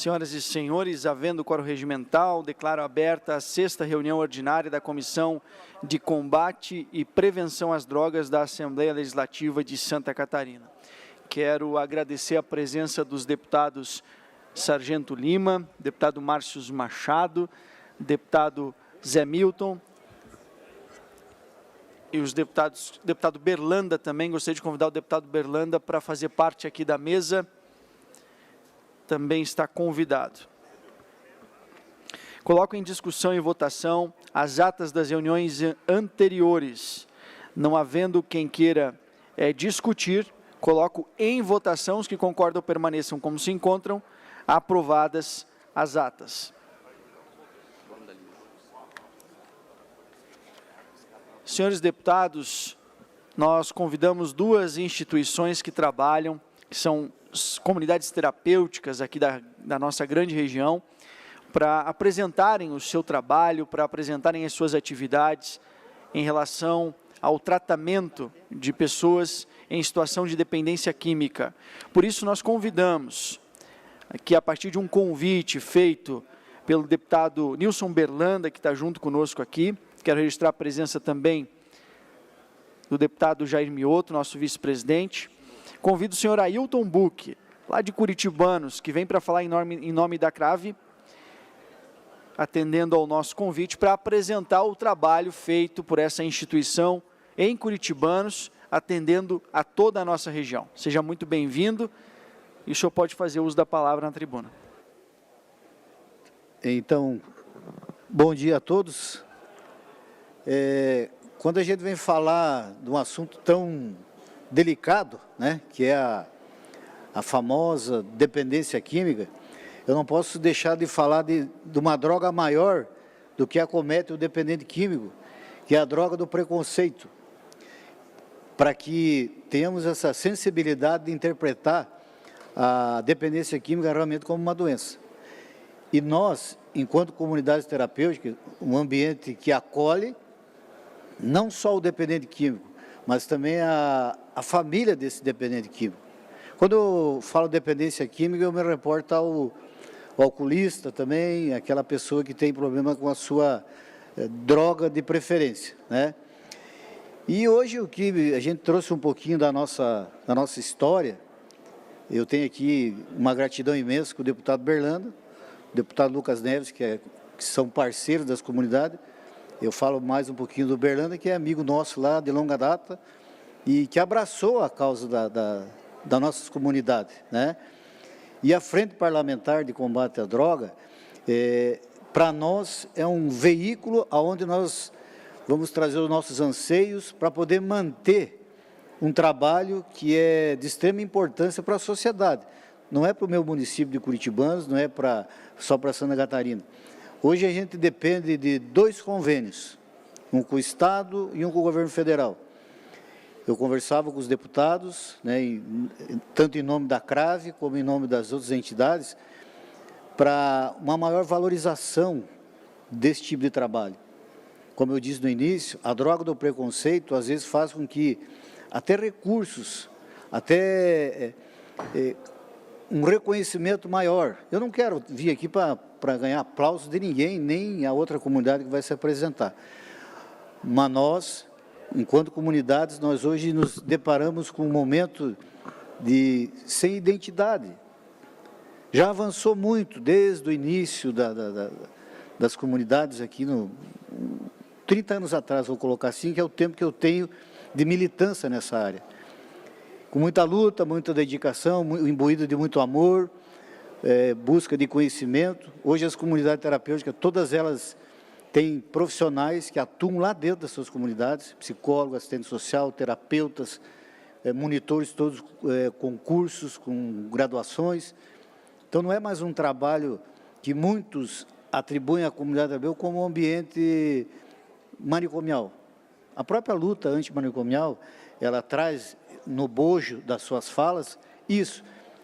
Senhoras e senhores, havendo quórum regimental, declaro aberta a 6ª reunião ordinária da Comissão de Combate e Prevenção às Drogas da Assembleia Legislativa de Santa Catarina. Quero agradecer a presença dos deputados Sargento Lima, deputado Márcio Machado, deputado Zé Milton e os deputado Berlanda também. Gostaria de convidar o deputado Berlanda para fazer parte aqui da mesa. Também está convidado. Coloco em discussão e votação as atas das reuniões anteriores. Não havendo quem queira discutir, coloco em votação. Os que concordam permaneçam como se encontram. Aprovadas as atas. Senhores deputados, nós convidamos duas instituições que trabalham, que são comunidades terapêuticas aqui da nossa grande região, para apresentarem o seu trabalho, para apresentarem as suas atividades em relação ao tratamento de pessoas em situação de dependência química. Por isso, nós convidamos que, a partir de um convite feito pelo deputado Nilson Berlanda, que está junto conosco aqui, quero registrar a presença também do deputado Jair Mioto, nosso vice-presidente. Convido o senhor Ailton Buch, lá de Curitibanos, que vem para falar em nome da CRAVE, atendendo ao nosso convite, para apresentar o trabalho feito por essa instituição em Curitibanos, atendendo a toda a nossa região. Seja muito bem-vindo e o senhor pode fazer uso da palavra na tribuna. Então, bom dia a todos. Quando a gente vem falar de um assunto tão delicado, né, que é a famosa dependência química, eu não posso deixar de falar de uma droga maior do que acomete o dependente químico, que é a droga do preconceito, para que tenhamos essa sensibilidade de interpretar a dependência química realmente como uma doença. E nós, enquanto comunidades terapêuticas, um ambiente que acolhe não só o dependente químico, mas também a família desse dependente químico. Quando eu falo dependência química, eu me reporto ao alcoolista também, aquela pessoa que tem problema com a sua droga de preferência, né? E hoje o que a gente trouxe um pouquinho da nossa história, eu tenho aqui uma gratidão imensa com o deputado Berlanda, o deputado Lucas Neves, que são parceiros das comunidades. Eu falo mais um pouquinho do Berlanda, que é amigo nosso lá de longa data e que abraçou a causa da nossas comunidades, né? E a Frente Parlamentar de Combate à Droga, para nós, é um veículo onde nós vamos trazer os nossos anseios para poder manter um trabalho que é de extrema importância para a sociedade. Não é para o meu município de Curitibanos, não é só para Santa Catarina. Hoje a gente depende de 2 convênios, um com o Estado e um com o governo federal. Eu conversava com os deputados, né, tanto em nome da CRAVE como em nome das outras entidades, para uma maior valorização desse tipo de trabalho. Como eu disse no início, a droga do preconceito às vezes faz com que até recursos, até um reconhecimento maior. Eu não quero vir aqui para ganhar aplausos de ninguém, nem a outra comunidade que vai se apresentar. Mas nós, enquanto comunidades, nós hoje nos deparamos com um momento sem identidade. Já avançou muito desde o início das comunidades aqui, 30 anos atrás, vou colocar assim, que é o tempo que eu tenho de militância nessa área. Com muita luta, muita dedicação, imbuído de muito amor, busca de conhecimento. Hoje as comunidades terapêuticas, todas elas têm profissionais que atuam lá dentro das suas comunidades, psicólogos, assistente social, terapeutas, monitores todos com cursos, com graduações. Então não é mais um trabalho que muitos atribuem à comunidade terapêutica como um ambiente manicomial. A própria luta antimanicomial, ela traz no bojo das suas falas isso,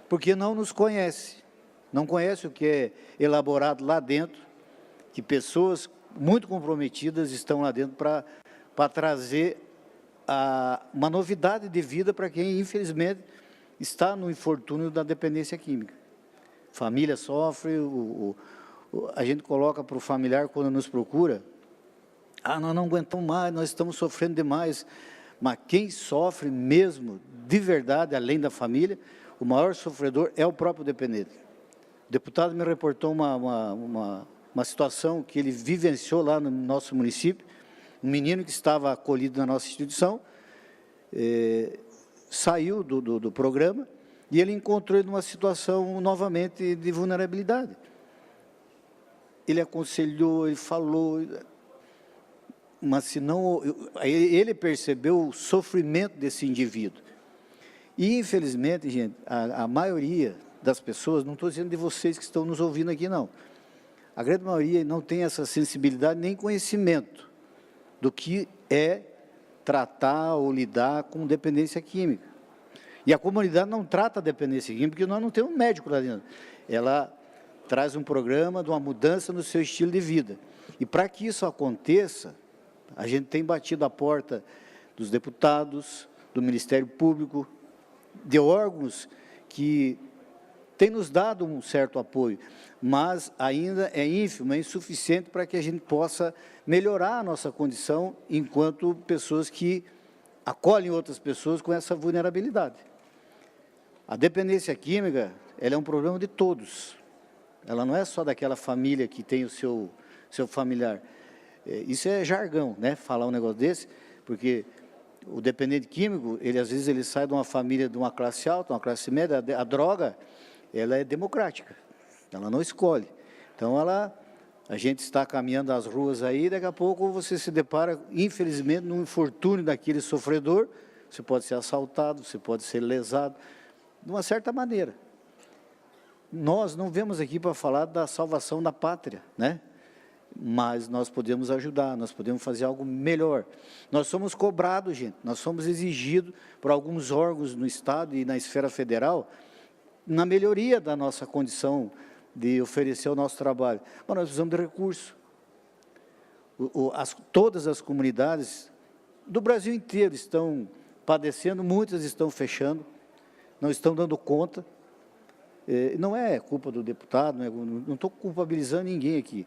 porque não nos conhece, não conhece o que é elaborado lá dentro, que pessoas muito comprometidas estão lá dentro para trazer uma novidade de vida para quem, infelizmente, está no infortúnio da dependência química. Família sofre, a gente coloca para o familiar quando nos procura, nós não aguentamos mais, nós estamos sofrendo demais. Mas quem sofre mesmo, de verdade, além da família, o maior sofredor é o próprio dependente. O deputado me reportou uma situação que ele vivenciou lá no nosso município, um menino que estava acolhido na nossa instituição, saiu do programa e ele encontrou numa situação novamente de vulnerabilidade. Ele aconselhou, ele falou, mas se não, ele percebeu o sofrimento desse indivíduo. E, infelizmente, gente, a maioria das pessoas, não estou dizendo de vocês que estão nos ouvindo aqui, não, a grande maioria não tem essa sensibilidade nem conhecimento do que é tratar ou lidar com dependência química. E a comunidade não trata a dependência química, porque nós não temos um médico lá dentro. Ela traz um programa de uma mudança no seu estilo de vida. E para que isso aconteça, a gente tem batido a porta dos deputados, do Ministério Público, de órgãos que têm nos dado um certo apoio, mas ainda é ínfimo, é insuficiente para que a gente possa melhorar a nossa condição enquanto pessoas que acolhem outras pessoas com essa vulnerabilidade. A dependência química, ela é um problema de todos. Ela não é só daquela família que tem o seu familiar. Isso é jargão, né? Falar um negócio desse, porque o dependente químico, às vezes ele sai de uma família de uma classe alta, uma classe média. A droga, ela é democrática, ela não escolhe. Então, a gente está caminhando as ruas aí, daqui a pouco você se depara, infelizmente, num infortúnio daquele sofredor, você pode ser assaltado, você pode ser lesado, de uma certa maneira. Nós não viemos aqui para falar da salvação da pátria, né? Mas nós podemos ajudar, nós podemos fazer algo melhor. Nós somos cobrados, gente, nós somos exigidos por alguns órgãos no Estado e na esfera federal, na melhoria da nossa condição de oferecer o nosso trabalho. Mas nós precisamos de recursos. Todas as comunidades do Brasil inteiro estão padecendo, muitas estão fechando, não estão dando conta. Não é culpa do deputado, não estou culpabilizando ninguém aqui,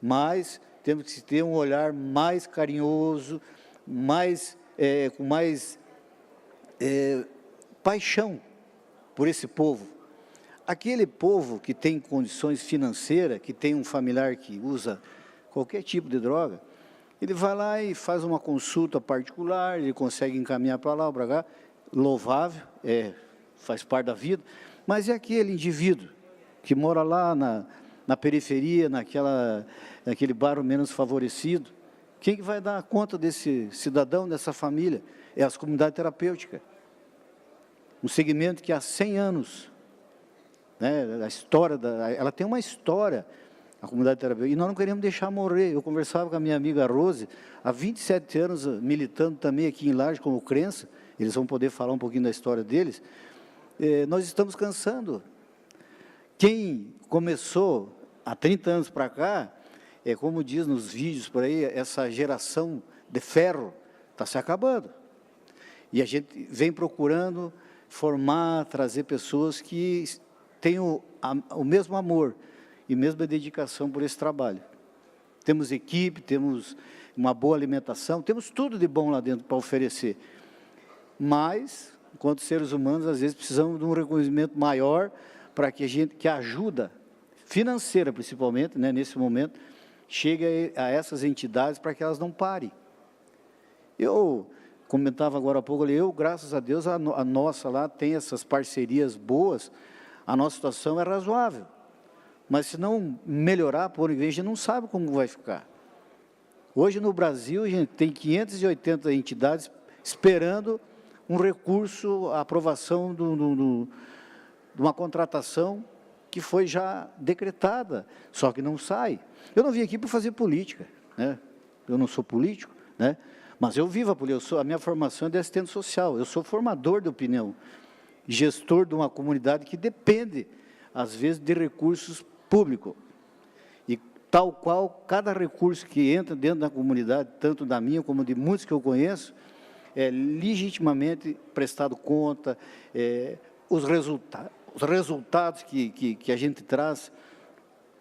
mas temos que ter um olhar mais carinhoso, com mais paixão por esse povo. Aquele povo que tem condições financeiras, que tem um familiar que usa qualquer tipo de droga, ele vai lá e faz uma consulta particular, ele consegue encaminhar para lá ou para cá, louvável, faz parte da vida, mas é aquele indivíduo que mora lá na periferia, naquele bairro menos favorecido, quem que vai dar conta desse cidadão, dessa família? É as comunidades terapêuticas. Um segmento que há 100 anos, né, ela tem uma história, a comunidade terapêutica, e nós não queremos deixar morrer. Eu conversava com a minha amiga Rose, há 27 anos, militando também aqui em Lages como crença, eles vão poder falar um pouquinho da história deles. Nós estamos cansando. Quem começou há 30 anos para cá, como diz nos vídeos por aí, essa geração de ferro está se acabando. E a gente vem procurando formar, trazer pessoas que tenham o mesmo amor e mesma dedicação por esse trabalho. Temos equipe, temos uma boa alimentação, temos tudo de bom lá dentro para oferecer. Mas, enquanto seres humanos, às vezes precisamos de um reconhecimento maior para que a ajuda financeira, principalmente, né, nesse momento, chegue a essas entidades para que elas não parem. Eu comentava agora há pouco, graças a Deus, a nossa lá tem essas parcerias boas, a nossa situação é razoável. Mas se não melhorar, por ano que vem, a gente não sabe como vai ficar. Hoje no Brasil, a gente tem 580 entidades esperando um recurso, a aprovação de uma contratação que foi já decretada, só que não sai. Eu não vim aqui para fazer política, né? Eu não sou político, né? Mas eu vivo a política, a minha formação é de assistente social, eu sou formador de opinião, gestor de uma comunidade que depende, às vezes, de recursos públicos. E tal qual, cada recurso que entra dentro da comunidade, tanto da minha como de muitos que eu conheço, é legitimamente prestado conta, os os resultados que a gente traz.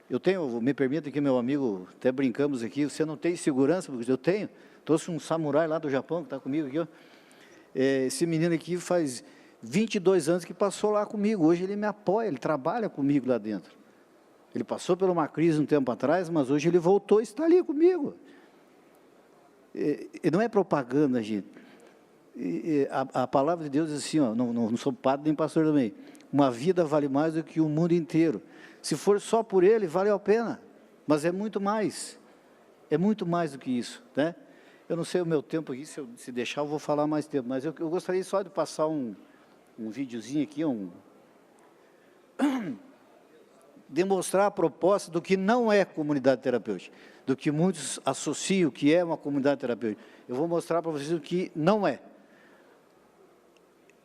Eu tenho, me permita que meu amigo, até brincamos aqui, você não tem segurança? Porque eu tenho. Trouxe um samurai lá do Japão, que está comigo aqui, ó. Esse menino aqui faz 22 anos que passou lá comigo. Hoje ele me apoia, ele trabalha comigo lá dentro. Ele passou por uma crise um tempo atrás, mas hoje ele voltou e está ali comigo. E não é propaganda, gente. A palavra de Deus diz assim, ó, não sou padre nem pastor também. Uma vida vale mais do que o mundo inteiro. Se for só por ele, vale a pena. Mas é muito mais. É muito mais do que isso, né? Eu não sei o meu tempo aqui, se deixar eu vou falar mais tempo, mas eu gostaria só de passar um videozinho aqui, demonstrar a proposta do que não é comunidade terapêutica, do que muitos associam que é uma comunidade terapêutica. Eu vou mostrar para vocês o que não é.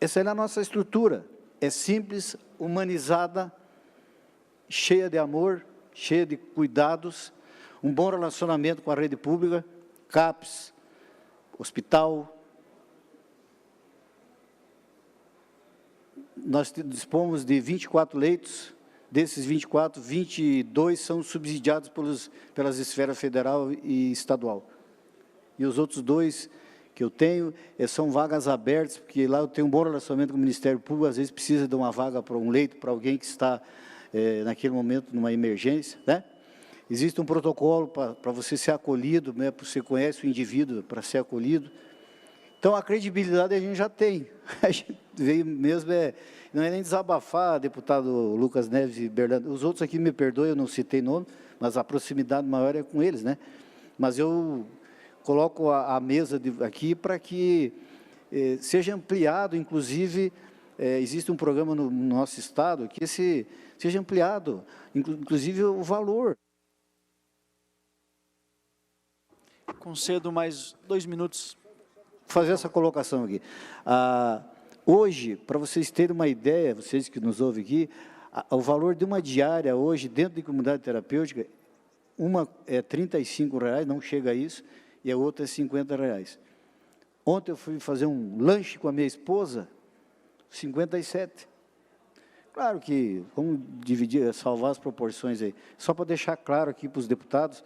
Essa é a nossa estrutura, é simples, humanizada, cheia de amor, cheia de cuidados, um bom relacionamento com a rede pública, CAPS, hospital. Nós dispomos de 24 leitos, desses 24, 22 são subsidiados pelas esferas federal e estadual. E os outros 2 que eu tenho são vagas abertas, porque lá eu tenho um bom relacionamento com o Ministério Público, às vezes precisa de uma vaga para um leito, para alguém que está, naquele momento, numa emergência, né? Existe um protocolo para você ser acolhido, né? Você conhece o indivíduo para ser acolhido. Então, a credibilidade a gente já tem. A gente veio mesmo, não é nem desabafar, deputado Lucas Neves e Berlanda. Os outros aqui me perdoem, eu não citei nome, mas a proximidade maior é com eles, né? Mas eu coloco a mesa aqui para que seja ampliado, inclusive, existe um programa no nosso estado que seja ampliado, inclusive o valor. Concedo mais 2 minutos. Vou fazer essa colocação aqui. Hoje, para vocês terem uma ideia, vocês que nos ouvem aqui, o valor de uma diária hoje, dentro de comunidade terapêutica, uma é R$ 35,00, não chega a isso, e a outra é R$ 50,00. Ontem eu fui fazer um lanche com a minha esposa, 57. Claro que vamos dividir, salvar as proporções aí. Só para deixar claro aqui para os deputados,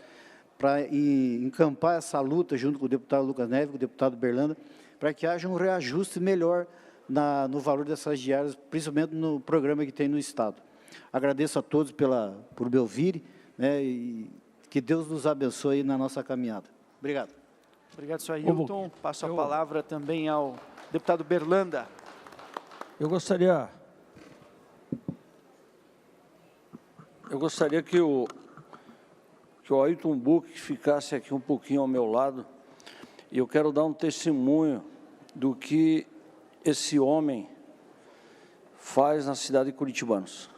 para encampar essa luta junto com o deputado Lucas Neves, com o deputado Berlanda, para que haja um reajuste melhor no valor dessas diárias, principalmente no programa que tem no Estado. Agradeço a todos por me ouvirem, né, e que Deus nos abençoe na nossa caminhada. Obrigado. Obrigado, senhor Ailton. Passo a palavra também ao deputado Berlanda. Eu gostaria que o Ailton Buch ficasse aqui um pouquinho ao meu lado, e eu quero dar um testemunho do que esse homem faz na cidade de Curitibanos.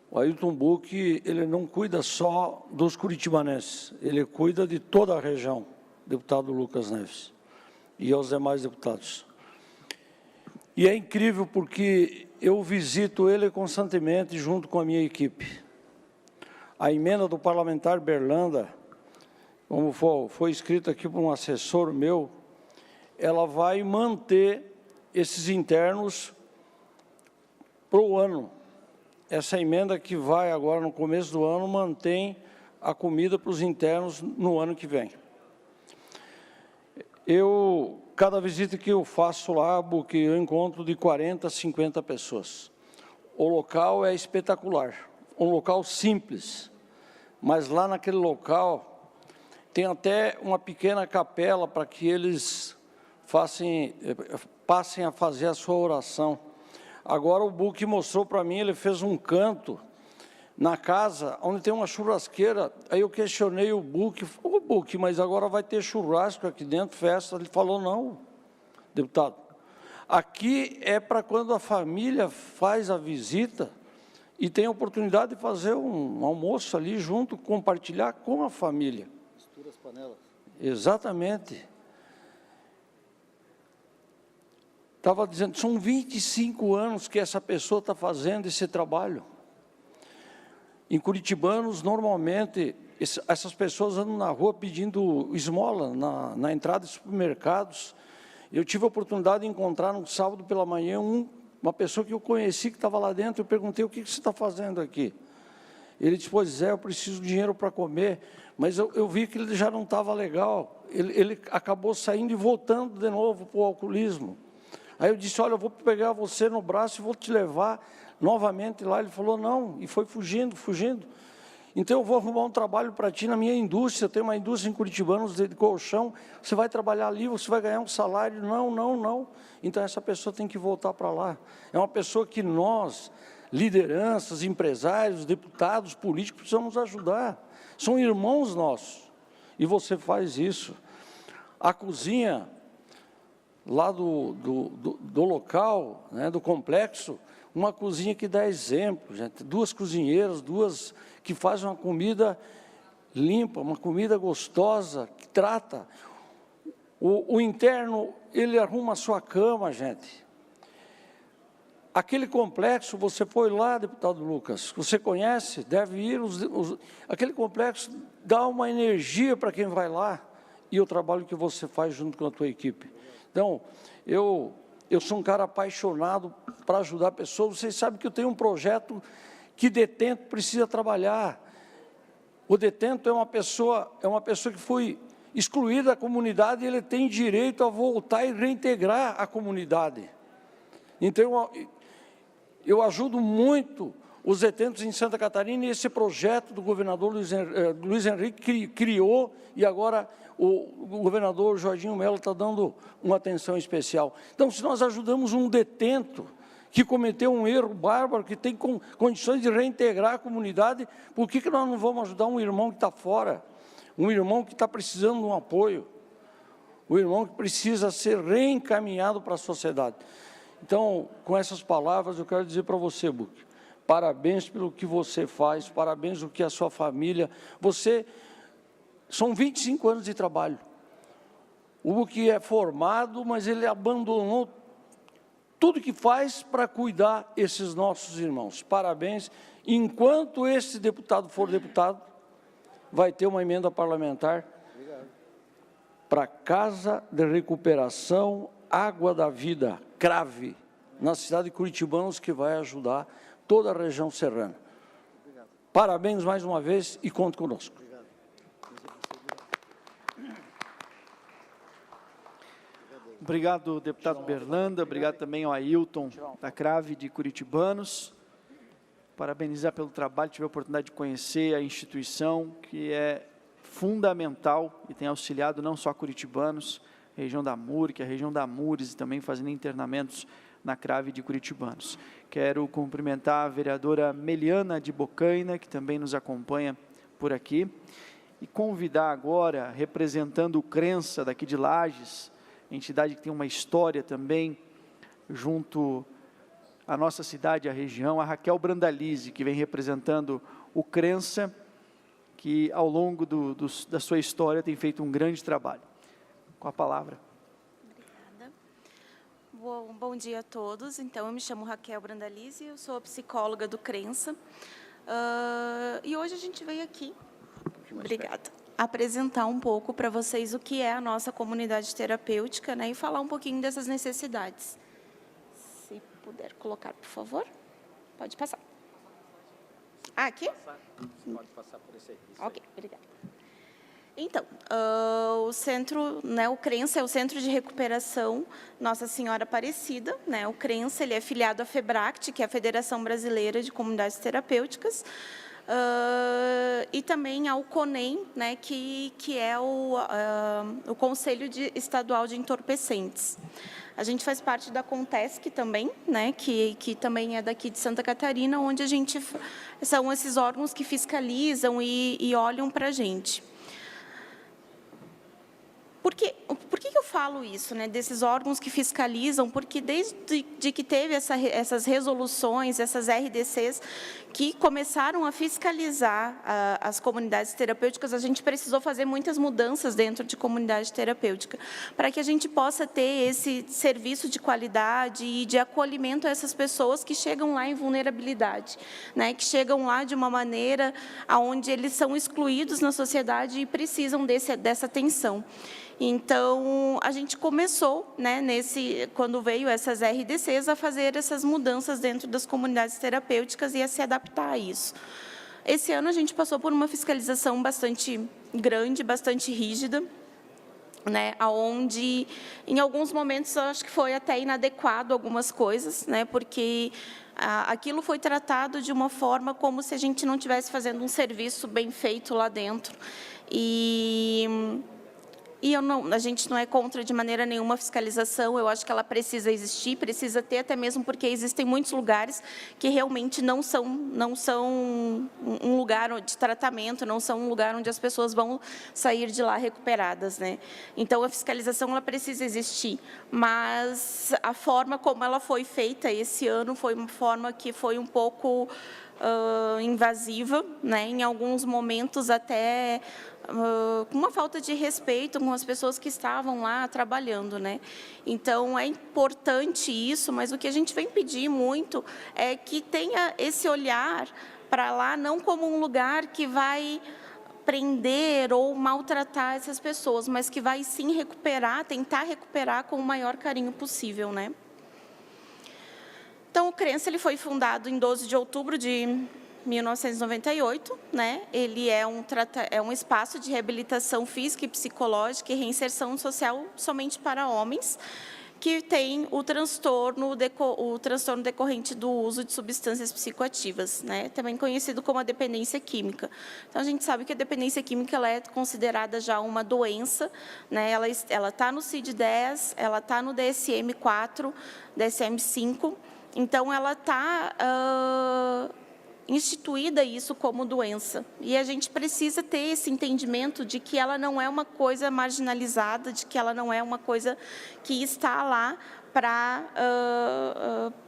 O Ailton Buch, ele não cuida só dos curitibanenses, ele cuida de toda a região, deputado Lucas Neves, e aos demais deputados. E é incrível porque eu visito ele constantemente junto com a minha equipe. A emenda do parlamentar Berlanda, como foi escrito aqui por um assessor meu, ela vai manter esses internos para o ano. Essa emenda que vai agora no começo do ano mantém a comida para os internos no ano que vem. Cada visita que eu faço lá, porque eu encontro de 40 a 50 pessoas. O local é espetacular, um local simples, mas lá naquele local tem até uma pequena capela para que eles passem a fazer a sua oração. Agora o Buch mostrou para mim, ele fez um canto na casa, onde tem uma churrasqueira. Aí eu questionei o Buch, Buch, mas agora vai ter churrasco aqui dentro, festa. Ele falou, não, deputado, aqui é para quando a família faz a visita e tem a oportunidade de fazer um almoço ali junto, compartilhar com a família. Mistura as panelas. Exatamente. Estava dizendo, são 25 anos que essa pessoa está fazendo esse trabalho. Em Curitibanos, normalmente, essas pessoas andam na rua pedindo esmola, na entrada de supermercados. Eu tive a oportunidade de encontrar no sábado pela manhã um uma pessoa que eu conheci, que estava lá dentro, eu perguntei, o que você está fazendo aqui? Ele disse, pois é, eu preciso de dinheiro para comer, mas eu vi que ele já não estava legal, ele acabou saindo e voltando de novo para o alcoolismo. Aí eu disse, olha, eu vou pegar você no braço e vou te levar novamente lá. Ele falou, não, e foi fugindo. Então, eu vou arrumar um trabalho para ti na minha indústria, eu tenho uma indústria em Curitibanos de colchão, você vai trabalhar ali, você vai ganhar um salário. Não. Então, essa pessoa tem que voltar para lá. É uma pessoa que nós, lideranças, empresários, deputados, políticos, precisamos ajudar. São irmãos nossos. E você faz isso. A cozinha lá do local, né, do complexo, uma cozinha que dá exemplo, gente. 2 cozinheiras, 2 que fazem uma comida limpa, uma comida gostosa, que trata. O interno, ele arruma a sua cama, gente. Aquele complexo, você foi lá, deputado Lucas, você conhece, deve ir, aquele complexo dá uma energia para quem vai lá, e o trabalho que você faz junto com a tua equipe. Então, eu sou um cara apaixonado para ajudar pessoas. Vocês sabem que eu tenho um projeto que detento precisa trabalhar. O detento é uma pessoa que foi excluída da comunidade e ele tem direito a voltar e reintegrar a comunidade. Então, eu ajudo muito os detentos em Santa Catarina, e esse projeto do governador Luiz Henrique criou, e agora o governador Jorginho Melo está dando uma atenção especial. Então, se nós ajudamos um detento que cometeu um erro bárbaro, que tem condições de reintegrar a comunidade, por que nós não vamos ajudar um irmão que está fora, um irmão que está precisando de um apoio, um irmão que precisa ser reencaminhado para a sociedade? Então, com essas palavras, eu quero dizer para você, Buc, parabéns pelo que você faz, parabéns pelo que a sua família, são 25 anos de trabalho. O Buc é formado, mas ele abandonou tudo que faz para cuidar esses nossos irmãos. Parabéns. Enquanto esse deputado for deputado, vai ter uma emenda parlamentar para a Casa de Recuperação Água da Vida, CRAVE, na cidade de Curitibanos, que vai ajudar toda a região serrana. Parabéns mais uma vez e conte conosco. Obrigado, deputado Berlanda. Obrigado também ao Ailton da CRAVE de Curitibanos. Parabenizar pelo trabalho, tive a oportunidade de conhecer a instituição, que é fundamental e tem auxiliado não só curitibanos, a região da MURC, a região da MURES, e também fazendo internamentos na CRAVE de Curitibanos. Quero cumprimentar a vereadora Meliana de Bocaina, que também nos acompanha por aqui, e convidar agora, representando o Crença daqui de Lages, entidade que tem uma história também junto à nossa cidade, à região, a Raquel Brandalize, que vem representando o Crença, que ao longo da sua história tem feito um grande trabalho. Com a palavra. Obrigada. Bom dia a todos. Então, eu me chamo Raquel Brandalize, eu sou psicóloga do Crença. E hoje a gente veio aqui, obrigada, apresentar um pouco para vocês o que é a nossa comunidade terapêutica, né, e falar um pouquinho dessas necessidades. Se puder colocar, por favor. Pode passar. Aqui? Pode passar por esse aí. Ok, obrigada. Então, o centro, né, o Crença é o Centro de Recuperação Nossa Senhora Aparecida, né? O Crença, ele é afiliado à FEBRACT, que é a Federação Brasileira de Comunidades Terapêuticas, e também ao CONEM, né, que é o Conselho Estadual de Entorpecentes. A gente faz parte da CONTESC também, né, que também é daqui de Santa Catarina, onde são esses órgãos que fiscalizam e olham para a gente. Por que eu falo isso, né, desses órgãos que fiscalizam? Porque desde que teve essas resoluções, essas RDCs, que começaram a fiscalizar as comunidades terapêuticas, a gente precisou fazer muitas mudanças dentro de comunidade terapêutica, para que a gente possa ter esse serviço de qualidade e de acolhimento a essas pessoas que chegam lá em vulnerabilidade, né, que chegam lá de uma maneira onde eles são excluídos na sociedade e precisam dessa atenção. Então, a gente começou, né, quando veio essas RDCs, a fazer essas mudanças dentro das comunidades terapêuticas e a se adaptar a isso. Esse ano a gente passou por uma fiscalização bastante grande, bastante rígida, né, onde, em alguns momentos, eu acho que foi até inadequado algumas coisas, né, porque aquilo foi tratado de uma forma como se a gente não estivesse fazendo um serviço bem feito lá dentro. E a gente não é contra de maneira nenhuma a fiscalização, eu acho que ela precisa existir, precisa ter, até mesmo porque existem muitos lugares que realmente não são um lugar de tratamento, não são um lugar onde as pessoas vão sair de lá recuperadas, né? Então, a fiscalização ela precisa existir, mas a forma como ela foi feita esse ano foi uma forma que foi um pouco invasiva, né? Em alguns momentos até com uma falta de respeito com as pessoas que estavam lá trabalhando, né? Então, é importante isso, mas o que a gente vem pedir muito é que tenha esse olhar para lá, não como um lugar que vai prender ou maltratar essas pessoas, mas que vai sim recuperar, tentar recuperar com o maior carinho possível, né? Então, o CRENSA ele foi fundado em 12 de outubro de 1998, né? Ele é um espaço de reabilitação física e psicológica e reinserção social somente para homens que têm o transtorno decorrente do uso de substâncias psicoativas, né? Também conhecido como a dependência química. Então, a gente sabe que a dependência química ela é considerada já uma doença, né? Ela está no CID-10, ela está no DSM-4, DSM-5, então ela está instituída isso como doença. E a gente precisa ter esse entendimento de que ela não é uma coisa marginalizada, de que ela não é uma coisa que está lá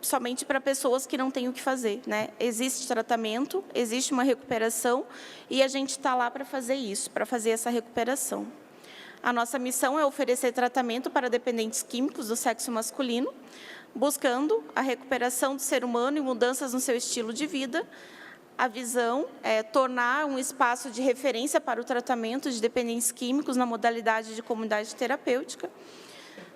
somente para pessoas que não têm o que fazer, né? Existe tratamento, existe uma recuperação e a gente está lá para fazer isso, para fazer essa recuperação. A nossa missão é oferecer tratamento para dependentes químicos do sexo masculino, buscando a recuperação do ser humano e mudanças no seu estilo de vida. A visão é tornar um espaço de referência para o tratamento de dependentes químicos na modalidade de comunidade terapêutica.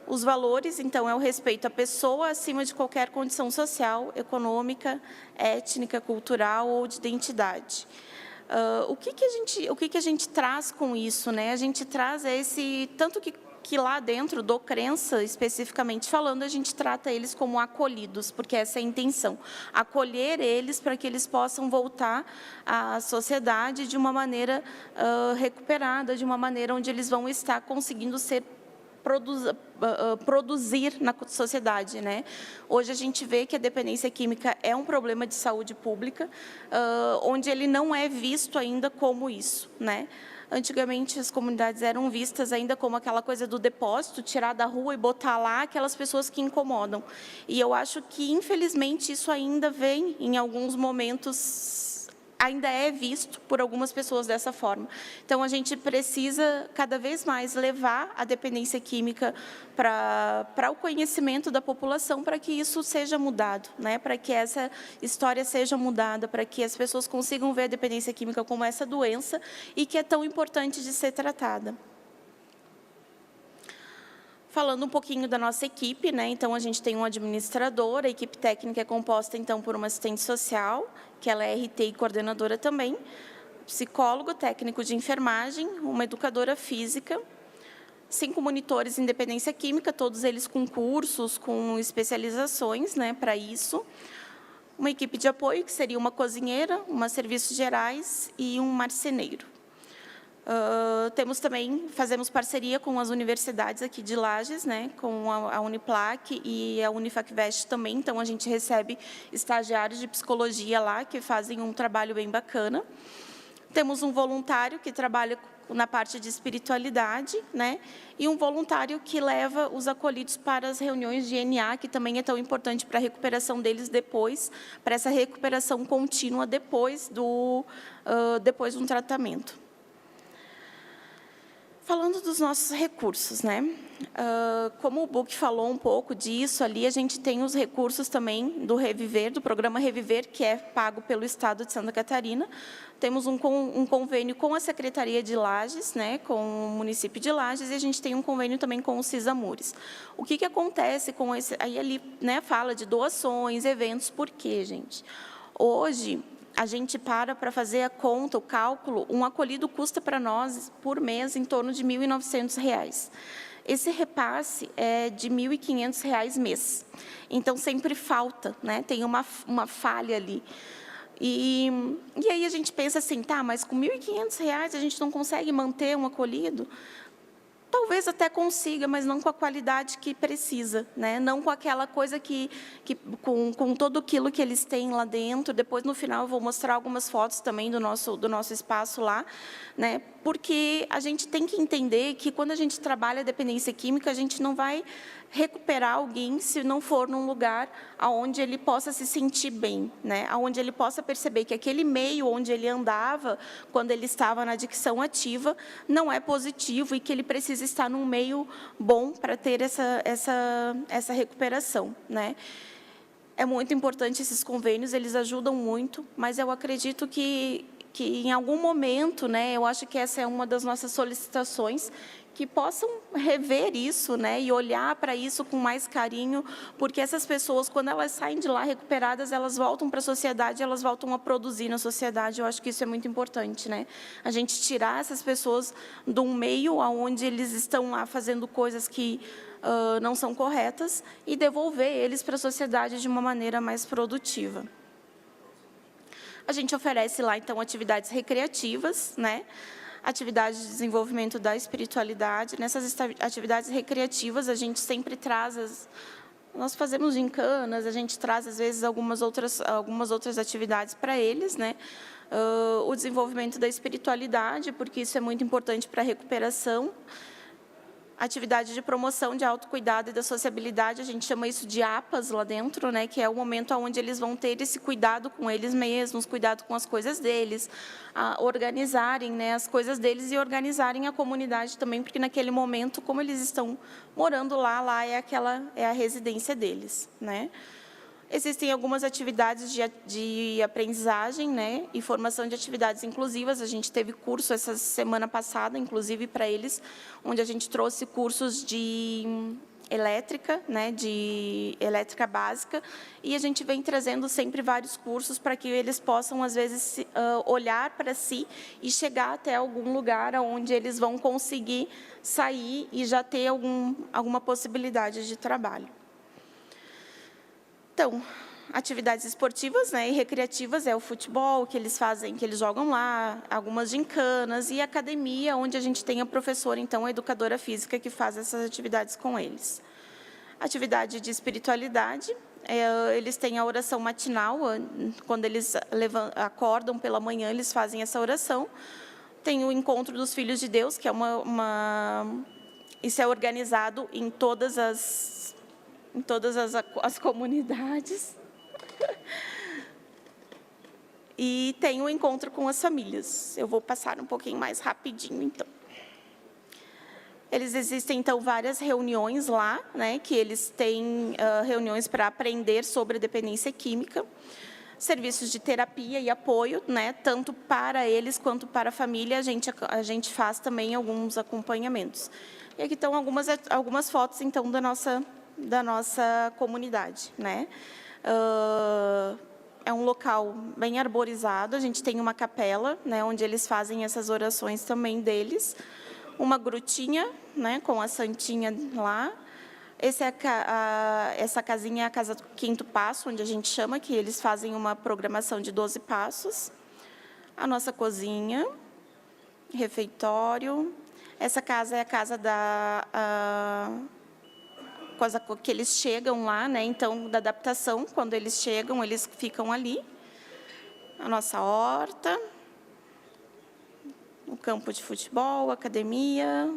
Os valores, então, é o respeito à pessoa acima de qualquer condição social, econômica, étnica, cultural ou de identidade. O que a gente traz com isso, né? A gente traz tanto que lá dentro do CRENSA, especificamente falando, a gente trata eles como acolhidos, porque essa é a intenção, acolher eles para que eles possam voltar à sociedade de uma maneira recuperada, de uma maneira onde eles vão estar conseguindo produzir na sociedade, né? Hoje a gente vê que a dependência química é um problema de saúde pública, onde ele não é visto ainda como isso, né? Antigamente, as comunidades eram vistas ainda como aquela coisa do depósito, tirar da rua e botar lá aquelas pessoas que incomodam. E eu acho que, infelizmente, isso ainda vem, em alguns momentos, ainda é visto por algumas pessoas dessa forma. Então, a gente precisa, cada vez mais, levar a dependência química para o conhecimento da população, para que isso seja mudado, né? Para que essa história seja mudada, para que as pessoas consigam ver a dependência química como essa doença e que é tão importante de ser tratada. Falando um pouquinho da nossa equipe, né? Então, a gente tem um administrador, a equipe técnica é composta, então, por uma assistente social, que ela é RT e coordenadora também, psicólogo, técnico de enfermagem, uma educadora física, 5 monitores em dependência química, todos eles com cursos, com especializações, né, para isso. Uma equipe de apoio, que seria uma cozinheira, uma serviços gerais e um marceneiro. Fazemos parceria com as universidades aqui de Lages, né, com a Uniplac e a Unifacvest também, então a gente recebe estagiários de psicologia lá, que fazem um trabalho bem bacana. Temos um voluntário que trabalha na parte de espiritualidade, né, e um voluntário que leva os acolhidos para as reuniões de NA, que também é tão importante para a recuperação deles depois, para essa recuperação contínua depois de um tratamento. Falando dos nossos recursos, né? Como o Buck falou um pouco disso, ali a gente tem os recursos também do Reviver, do programa Reviver, que é pago pelo Estado de Santa Catarina. Temos um convênio com a Secretaria de Lages, né, com o município de Lages, e a gente tem um convênio também com o CISAMURES. O que acontece com esse... Aí ali, né, fala de doações, eventos, por quê, gente? Hoje, a gente para fazer a conta, o cálculo, um acolhido custa para nós, por mês, em torno de R$ 1.900. Esse repasse é de R$ 1.500 mês. Então, sempre falta, né? Tem uma falha ali. E aí a gente pensa assim, tá, mas com R$ 1.500 a gente não consegue manter um acolhido? Talvez até consiga, mas não com a qualidade que precisa, né? Não com aquela coisa com todo aquilo que eles têm lá dentro. Depois, no final, eu vou mostrar algumas fotos também do nosso espaço lá, né? Porque a gente tem que entender que, quando a gente trabalha a dependência química, a gente não vai recuperar alguém se não for num lugar onde ele possa se sentir bem, né? Onde ele possa perceber que aquele meio onde ele andava, quando ele estava na adicção ativa, não é positivo e que ele precisa estar num meio bom para ter essa recuperação, né? É muito importante esses convênios, eles ajudam muito, mas eu acredito que em algum momento, né, eu acho que essa é uma das nossas solicitações, que possam rever isso, né, e olhar para isso com mais carinho, porque essas pessoas, quando elas saem de lá recuperadas, elas voltam para a sociedade, elas voltam a produzir na sociedade. Eu acho que isso é muito importante, né? A gente tirar essas pessoas de um meio onde eles estão lá fazendo coisas que não são corretas e devolver eles para a sociedade de uma maneira mais produtiva. A gente oferece lá, então, atividades recreativas, né? Atividades de desenvolvimento da espiritualidade. Nessas atividades recreativas, a gente sempre traz nós fazemos gincanas, a gente traz, às vezes, algumas outras atividades para eles, né? O desenvolvimento da espiritualidade, porque isso é muito importante para a recuperação. Atividade de promoção de autocuidado e da sociabilidade, a gente chama isso de APAS lá dentro, né, que é o momento onde eles vão ter esse cuidado com eles mesmos, cuidado com as coisas deles, organizarem, né, as coisas deles e organizarem a comunidade também, porque naquele momento, como eles estão morando lá é a residência deles, né. Existem algumas atividades de aprendizagem, né, e formação de atividades inclusivas. A gente teve curso essa semana passada, inclusive para eles, onde a gente trouxe cursos de elétrica, né, de elétrica básica, e a gente vem trazendo sempre vários cursos para que eles possam, às vezes, olhar para si e chegar até algum lugar onde eles vão conseguir sair e já ter alguma possibilidade de trabalho. Então, atividades esportivas, né, e recreativas é o futebol que eles fazem, que eles jogam lá, algumas gincanas, e academia, onde a gente tem a professora, então, a educadora física, que faz essas atividades com eles. Atividade de espiritualidade, eles têm a oração matinal, quando eles acordam pela manhã, eles fazem essa oração. Tem o Encontro dos Filhos de Deus, que é isso é organizado em todas as comunidades. E tem o encontro com as famílias. Eu vou passar um pouquinho mais rapidinho, então. Existem, então, várias reuniões lá, né, que eles têm reuniões para aprender sobre a dependência química, serviços de terapia e apoio, né, tanto para eles quanto para a família. A gente faz também alguns acompanhamentos. E aqui estão algumas fotos, então, da nossa comunidade, né? É um local bem arborizado, a gente tem uma capela, né, onde eles fazem essas orações também deles, uma grutinha, né, com a santinha lá. Essa casinha é a casa do 5º passo, onde a gente chama, que eles fazem uma programação de 12 passos. A nossa cozinha, refeitório. Essa casa é a casa que eles chegam lá, né? Então, da adaptação, quando eles chegam, eles ficam ali. A nossa horta, o campo de futebol, academia.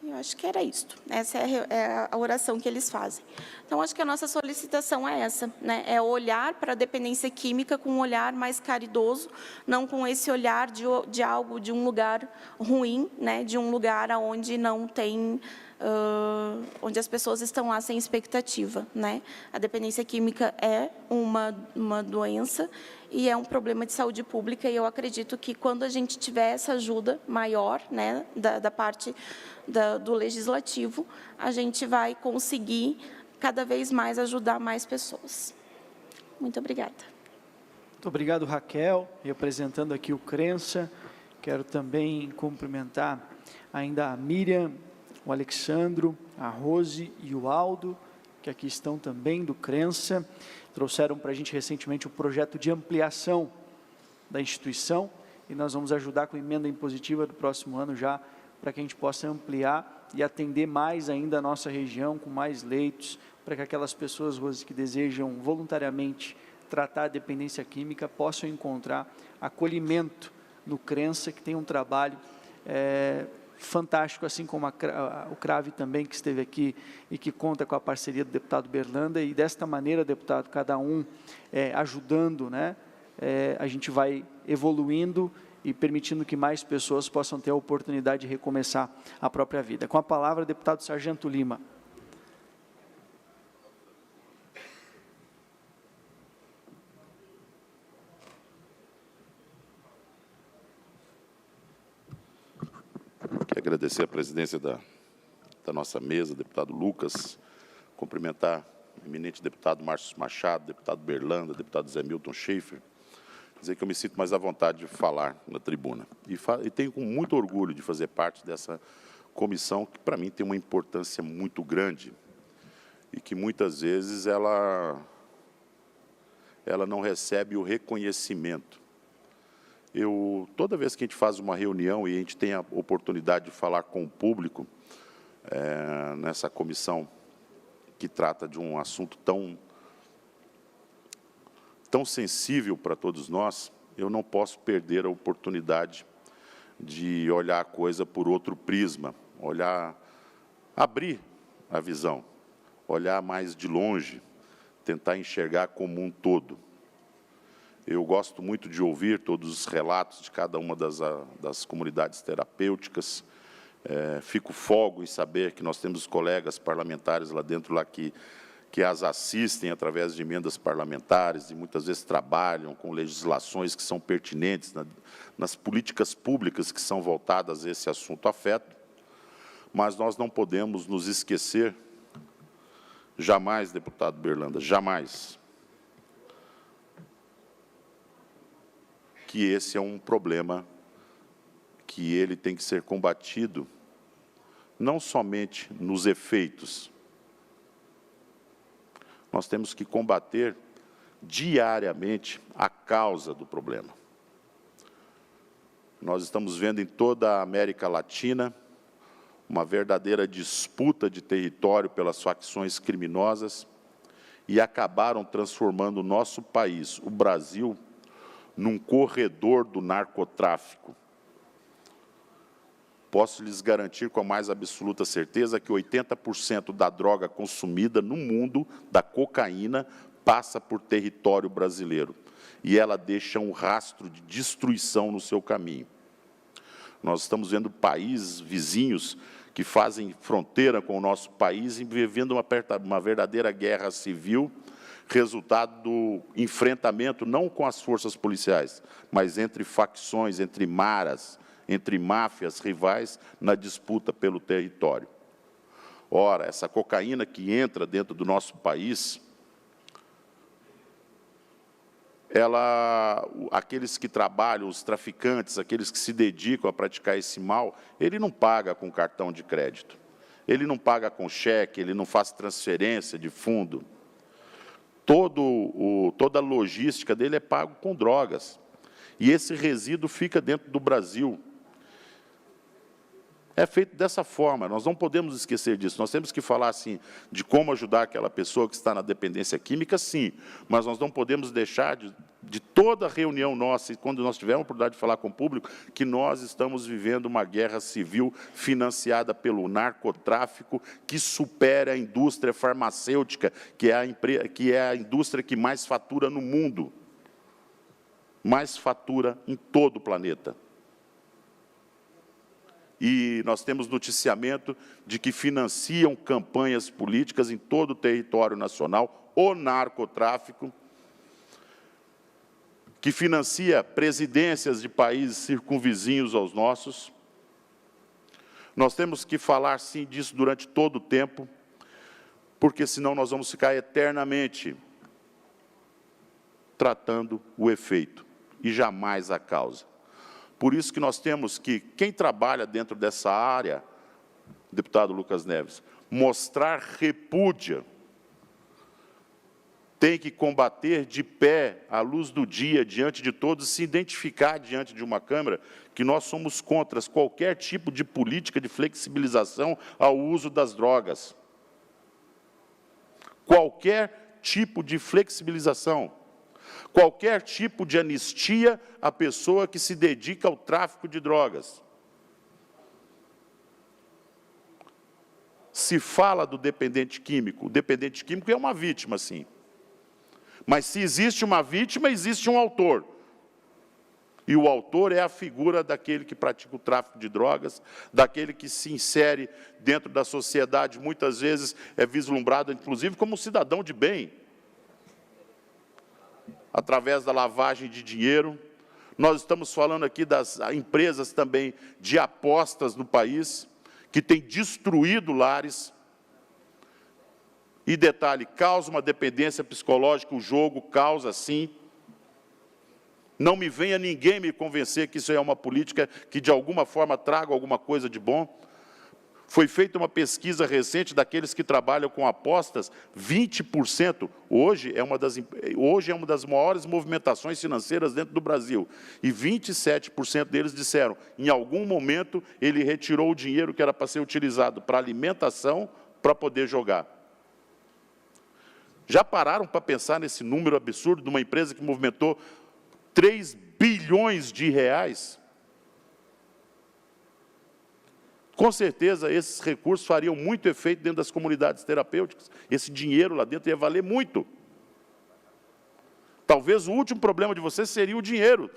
Eu acho que era isso. Essa é a oração que eles fazem. Então, acho que a nossa solicitação é essa, né? É olhar para a dependência química com um olhar mais caridoso, não com esse olhar de algo, de um lugar ruim, né? De um lugar onde não tem... onde as pessoas estão lá sem expectativa, né? A dependência química é uma doença e é um problema de saúde pública, e eu acredito que quando a gente tiver essa ajuda maior, né, da parte do legislativo, a gente vai conseguir cada vez mais ajudar mais pessoas. Muito obrigada. Muito obrigado, Raquel, representando aqui o Crença. Quero também cumprimentar ainda a Miriam, o Alexandro, a Rose e o Aldo, que aqui estão também do Crença. Trouxeram para a gente recentemente o projeto de ampliação da instituição, e nós vamos ajudar com a emenda impositiva do próximo ano já, para que a gente possa ampliar e atender mais ainda a nossa região, com mais leitos, para que aquelas pessoas, Rose, que desejam voluntariamente tratar a dependência química, possam encontrar acolhimento no Crença, que tem um trabalho fantástico, assim como o CRAVE também, que esteve aqui e que conta com a parceria do deputado Berlanda, e desta maneira, deputado, cada um ajudando, né, a gente vai evoluindo e permitindo que mais pessoas possam ter a oportunidade de recomeçar a própria vida. Com a palavra, deputado Sargento Lima. Quero agradecer a presidência da nossa mesa, deputado Lucas, cumprimentar o eminente deputado Márcio Machado, deputado Berlanda, deputado Zé Milton Schaefer, dizer que eu me sinto mais à vontade de falar na tribuna. E tenho com muito orgulho de fazer parte dessa comissão, que para mim tem uma importância muito grande e que muitas vezes ela não recebe o reconhecimento. Toda vez que a gente faz uma reunião e a gente tem a oportunidade de falar com o público, nessa comissão que trata de um assunto tão sensível para todos nós, eu não posso perder a oportunidade de olhar a coisa por outro prisma, abrir a visão, olhar mais de longe, tentar enxergar como um todo. Eu gosto muito de ouvir todos os relatos de cada uma das comunidades terapêuticas. Fico folgo em saber que nós temos colegas parlamentares lá dentro que as assistem através de emendas parlamentares e muitas vezes trabalham com legislações que são pertinentes nas políticas públicas que são voltadas a esse assunto afeto. Mas nós não podemos nos esquecer, jamais, deputado Berlanda, jamais, que esse é um problema que ele tem que ser combatido, não somente nos efeitos. Nós temos que combater diariamente a causa do problema. Nós estamos vendo em toda a América Latina uma verdadeira disputa de território pelas facções criminosas e acabaram transformando o nosso país, o Brasil, num corredor do narcotráfico. Posso lhes garantir com a mais absoluta certeza que 80% da droga consumida no mundo, da cocaína, passa por território brasileiro. E ela deixa um rastro de destruição no seu caminho. Nós estamos vendo países vizinhos que fazem fronteira com o nosso país e vivendo uma verdadeira guerra civil, resultado do enfrentamento não com as forças policiais, mas entre facções, entre maras, entre máfias rivais na disputa pelo território. Ora, essa cocaína que entra dentro do nosso país, aqueles que trabalham, os traficantes, aqueles que se dedicam a praticar esse mal, ele não paga com cartão de crédito, ele não paga com cheque, ele não faz transferência de fundo. Toda a logística dele é pago com drogas. E esse resíduo fica dentro do Brasil. É feito dessa forma, nós não podemos esquecer disso. Nós temos que falar, assim, de como ajudar aquela pessoa que está na dependência química, sim, mas nós não podemos deixar de toda reunião nossa, e quando nós tivermos a oportunidade de falar com o público, que nós estamos vivendo uma guerra civil financiada pelo narcotráfico, que supera a indústria farmacêutica, que é a indústria que mais fatura no mundo, mais fatura em todo o planeta. E nós temos noticiamento de que financiam campanhas políticas em todo o território nacional, o narcotráfico, que financia presidências de países circunvizinhos aos nossos. Nós temos que falar, sim, disso durante todo o tempo, porque senão nós vamos ficar eternamente tratando o efeito e jamais a causa. Por isso que nós temos que, quem trabalha dentro dessa área, deputado Lucas Neves, mostrar repúdio, tem que combater de pé, à luz do dia, diante de todos, se identificar diante de uma Câmara, que nós somos contra qualquer tipo de política de flexibilização ao uso das drogas. Qualquer tipo de flexibilização. Qualquer tipo de anistia à pessoa que se dedica ao tráfico de drogas. Se fala do dependente químico, o dependente químico é uma vítima, sim. Mas se existe uma vítima, existe um autor. E o autor é a figura daquele que pratica o tráfico de drogas, daquele que se insere dentro da sociedade, muitas vezes é vislumbrado, inclusive, como um cidadão de bem, através da lavagem de dinheiro. Nós estamos falando aqui das empresas também de apostas no país, que têm destruído lares. E detalhe, causa uma dependência psicológica, o jogo causa, sim. Não me venha ninguém me convencer que isso é uma política que, de alguma forma, traga alguma coisa de bom. Foi feita uma pesquisa recente daqueles que trabalham com apostas, 20%, hoje é uma das maiores movimentações financeiras dentro do Brasil, e 27% deles disseram, em algum momento, ele retirou o dinheiro que era para ser utilizado para alimentação, para poder jogar. Já pararam para pensar nesse número absurdo de uma empresa que movimentou 3 bilhões de reais? Com certeza, esses recursos fariam muito efeito dentro das comunidades terapêuticas. Esse dinheiro lá dentro ia valer muito. Talvez o último problema de você seria o dinheiro.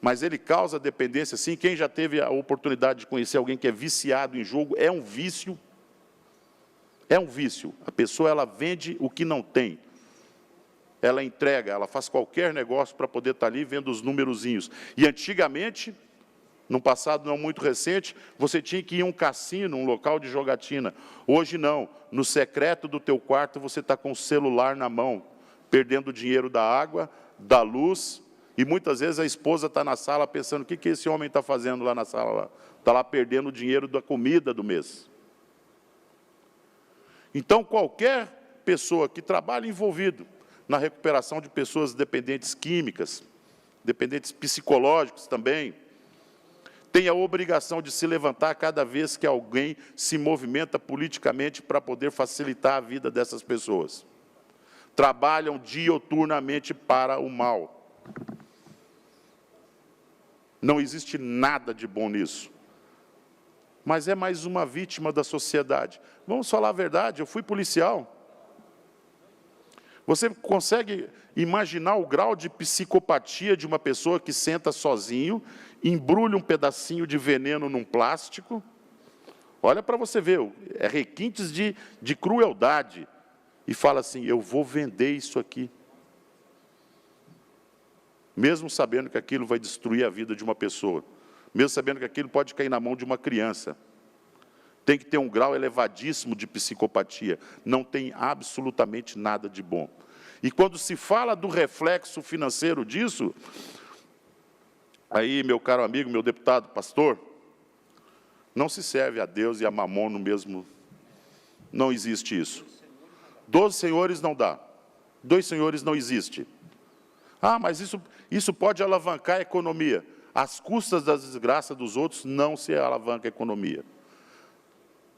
Mas ele causa dependência, sim. Quem já teve a oportunidade de conhecer alguém que é viciado em jogo, é um vício. É um vício. A pessoa, ela vende o que não tem. Ela entrega, ela faz qualquer negócio para poder estar ali vendo os numerozinhos. E antigamente, num passado não muito recente, você tinha que ir a um cassino, um local de jogatina. Hoje não. No secreto do teu quarto, você está com o celular na mão, perdendo o dinheiro da água, da luz, e muitas vezes a esposa está na sala pensando, o que esse homem está fazendo lá na sala? Está lá perdendo o dinheiro da comida do mês. Então, qualquer pessoa que trabalhe envolvido na recuperação de pessoas dependentes químicas, dependentes psicológicos também, tem a obrigação de se levantar cada vez que alguém se movimenta politicamente para poder facilitar a vida dessas pessoas. Trabalham dioturnamente para o mal. Não existe nada de bom nisso. Mas é mais uma vítima da sociedade. Vamos falar a verdade, eu fui policial. Você consegue imaginar o grau de psicopatia de uma pessoa que senta sozinho, embrulha um pedacinho de veneno num plástico? Olha para você ver, é requintes de crueldade. E fala assim, eu vou vender isso aqui. Mesmo sabendo que aquilo vai destruir a vida de uma pessoa. Mesmo sabendo que aquilo pode cair na mão de uma criança. Tem que ter um grau elevadíssimo de psicopatia. Não tem absolutamente nada de bom. E quando se fala do reflexo financeiro disso, aí, meu caro amigo, meu deputado, pastor, não se serve a Deus e a Mamon no mesmo... Não existe isso. 12 senhores não dá. 2 senhores não existe. Ah, mas isso pode alavancar a economia. às custas das desgraças dos outros, não se alavanca a economia.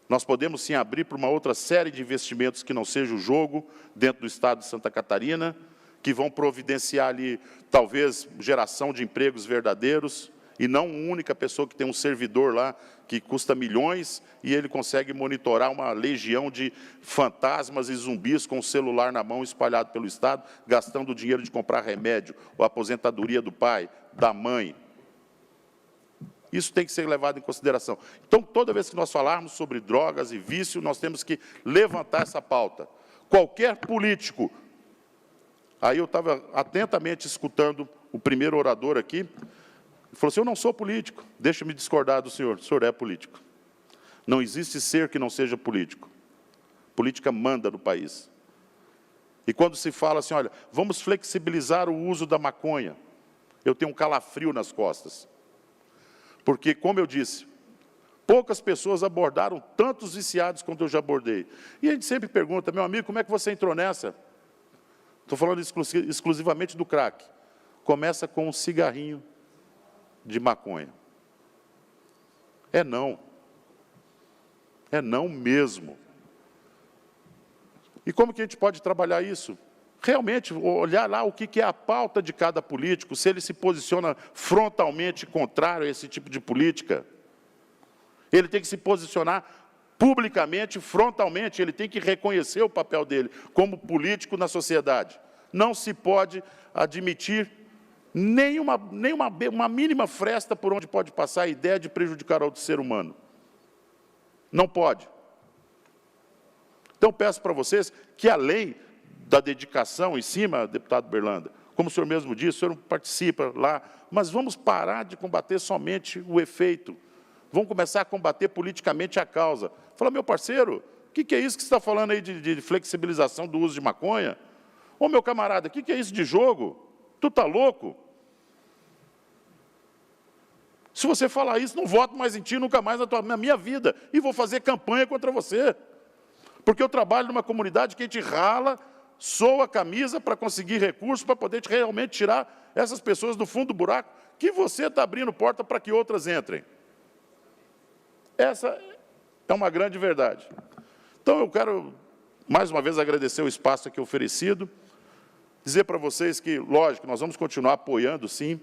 Nós podemos, sim, abrir para uma outra série de investimentos que não seja o jogo, dentro do estado de Santa Catarina, que vão providenciar ali, talvez, geração de empregos verdadeiros, e não uma única pessoa que tem um servidor lá que custa milhões e ele consegue monitorar uma legião de fantasmas e zumbis com o celular na mão espalhado pelo Estado, gastando o dinheiro de comprar remédio, ou aposentadoria do pai, da mãe. Isso tem que ser levado em consideração. Então, toda vez que nós falarmos sobre drogas e vício, nós temos que levantar essa pauta. Qualquer político... Aí eu estava atentamente escutando o primeiro orador aqui, ele falou assim, eu não sou político, deixa-me discordar do senhor, o senhor é político. Não existe ser que não seja político. Política manda no país. E quando se fala assim, olha, vamos flexibilizar o uso da maconha, eu tenho um calafrio nas costas. Porque, como eu disse, poucas pessoas abordaram tantos viciados quanto eu já abordei. E a gente sempre pergunta, meu amigo, como é que você entrou nessa? Estou falando exclusivamente do crack. Começa com um cigarrinho de maconha. É não. É não mesmo. E como que a gente pode trabalhar isso? Realmente, olhar lá o que é a pauta de cada político, se ele se posiciona frontalmente contrário a esse tipo de política. Ele tem que se posicionar publicamente, frontalmente, ele tem que reconhecer o papel dele como político na sociedade. Não se pode admitir nem uma mínima fresta por onde pode passar a ideia de prejudicar outro ser humano. Não pode. Então, peço para vocês que, além da dedicação em cima, deputado Berlanda, como o senhor mesmo disse, o senhor participa lá, mas vamos parar de combater somente o efeito. Vamos começar a combater politicamente a causa. Fala, meu parceiro, o que é isso que você está falando aí de flexibilização do uso de maconha? Ô, meu camarada, o que é isso de jogo? Tu está louco? Se você falar isso, não voto mais em ti nunca mais na minha vida. E vou fazer campanha contra você. Porque eu trabalho numa comunidade que a gente rala, soa a camisa para conseguir recursos, para poder realmente tirar essas pessoas do fundo do buraco, que você está abrindo porta para que outras entrem. Essa é uma grande verdade. Então, eu quero, mais uma vez, agradecer o espaço aqui oferecido, dizer para vocês que, lógico, nós vamos continuar apoiando, sim,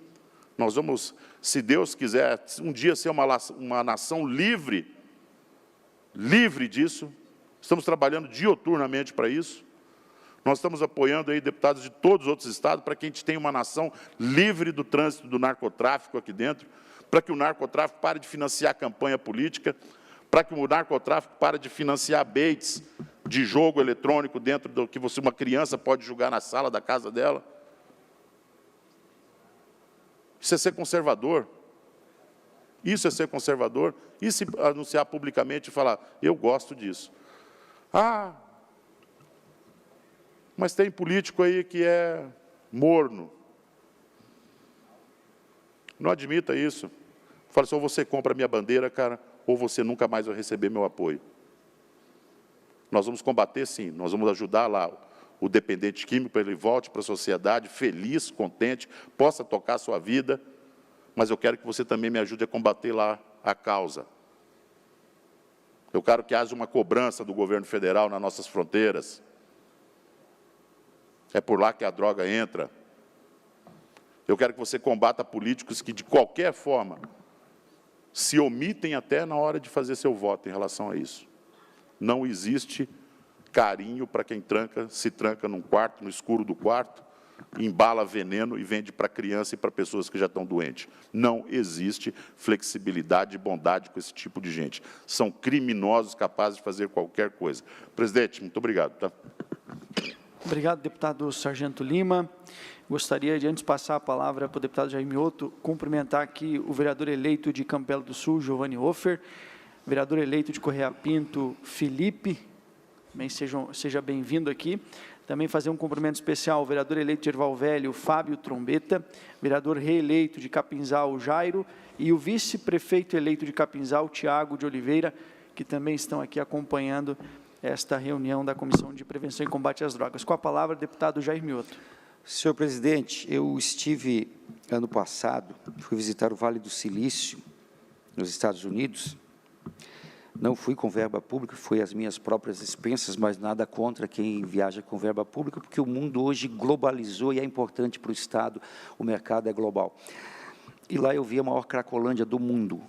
nós vamos, se Deus quiser, um dia ser uma nação livre disso, estamos trabalhando dioturnamente para isso, nós estamos apoiando aí deputados de todos os outros estados para que a gente tenha uma nação livre do trânsito do narcotráfico aqui dentro, para que o narcotráfico pare de financiar a campanha política, para que o narcotráfico pare de financiar baits de jogo eletrônico dentro do que uma criança pode jogar na sala da casa dela. Isso é ser conservador. Isso é ser conservador. E se anunciar publicamente e falar, eu gosto disso. Ah, mas tem político aí que é morno. Não admita isso. Fala assim, ou você compra a minha bandeira, cara, ou você nunca mais vai receber meu apoio. Nós vamos combater, sim, nós vamos ajudar lá o dependente químico para ele volte para a sociedade feliz, contente, possa tocar a sua vida, mas eu quero que você também me ajude a combater lá a causa. Eu quero que haja uma cobrança do governo federal nas nossas fronteiras. É por lá que a droga entra. Eu quero que você combata políticos que, de qualquer forma, se omitem até na hora de fazer seu voto em relação a isso. Não existe carinho para quem se tranca num quarto, no escuro do quarto, embala veneno e vende para criança e para pessoas que já estão doentes. Não existe flexibilidade e bondade com esse tipo de gente. São criminosos capazes de fazer qualquer coisa. Presidente, muito obrigado. Tá? Obrigado, deputado Sargento Lima. Gostaria de, antes de passar a palavra para o deputado Jair Mioto, cumprimentar aqui o vereador eleito de Campelo do Sul, Giovanni Hofer, vereador eleito de Correia Pinto, Felipe, também seja bem-vindo aqui. Também fazer um cumprimento especial ao vereador eleito de Erval Velho, Fábio Trombeta, vereador reeleito de Capinzal, Jairo, e o vice-prefeito eleito de Capinzal, Tiago de Oliveira, que também estão aqui acompanhando esta reunião da Comissão de Prevenção e Combate às Drogas. Com a palavra, deputado Jair Mioto. Senhor presidente, eu estive ano passado, fui visitar o Vale do Silício, nos Estados Unidos. Não fui com verba pública, fui às minhas próprias expensas, mas nada contra quem viaja com verba pública, porque o mundo hoje globalizou e é importante para o Estado, o mercado é global. E lá eu vi a maior cracolândia do mundo,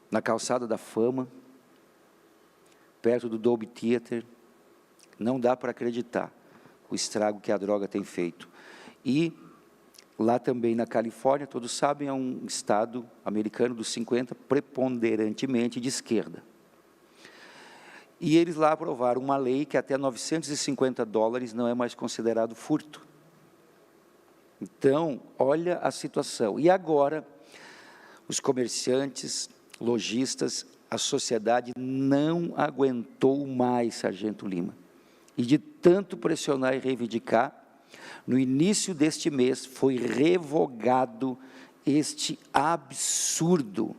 na Calçada da Fama, perto do Dolby Theatre. Não dá para acreditar o estrago que a droga tem feito. E lá também na Califórnia, todos sabem, é um estado americano dos 50, preponderantemente de esquerda. E eles lá aprovaram uma lei que até $950 não é mais considerado furto. Então, olha a situação. E agora, os comerciantes, lojistas, a sociedade não aguentou mais, Sargento Lima. E de tanto pressionar e reivindicar, no início deste mês foi revogado este absurdo.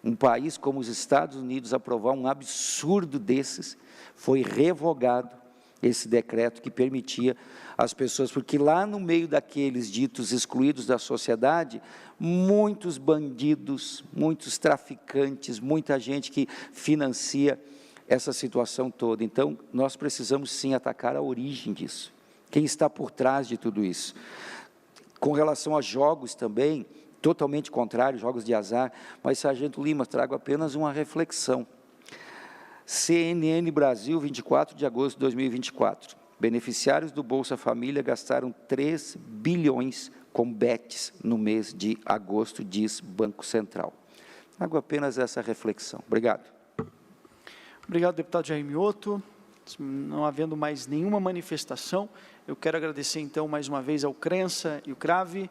Um país como os Estados Unidos aprovar um absurdo desses, foi revogado esse decreto que permitia às pessoas, porque lá no meio daqueles ditos excluídos da sociedade, muitos bandidos, muitos traficantes, muita gente que financia essa situação toda. Então, nós precisamos sim atacar a origem disso. Quem está por trás de tudo isso? Com relação a jogos também, totalmente contrário, jogos de azar, mas, Sargento Lima, trago apenas uma reflexão. CNN Brasil, 24 de agosto de 2024. Beneficiários do Bolsa Família gastaram 3 bilhões com bets no mês de agosto, diz Banco Central. Trago apenas essa reflexão. Obrigado. Obrigado, deputado Jair Mioto. Não havendo mais nenhuma manifestação, eu quero agradecer, então, mais uma vez ao Crença e o CRAVE,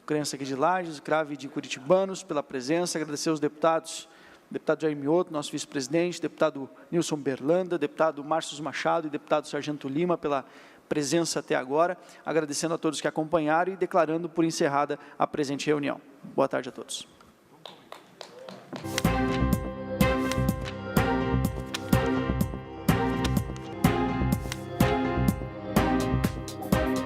o Crença aqui de Lages, o CRAVE de Curitibanos, pela presença, agradecer aos deputados, deputado Jair Mioto, nosso vice-presidente, deputado Nilson Berlanda, deputado Márcio Machado e deputado Sargento Lima pela presença até agora, agradecendo a todos que acompanharam e declarando por encerrada a presente reunião. Boa tarde a todos.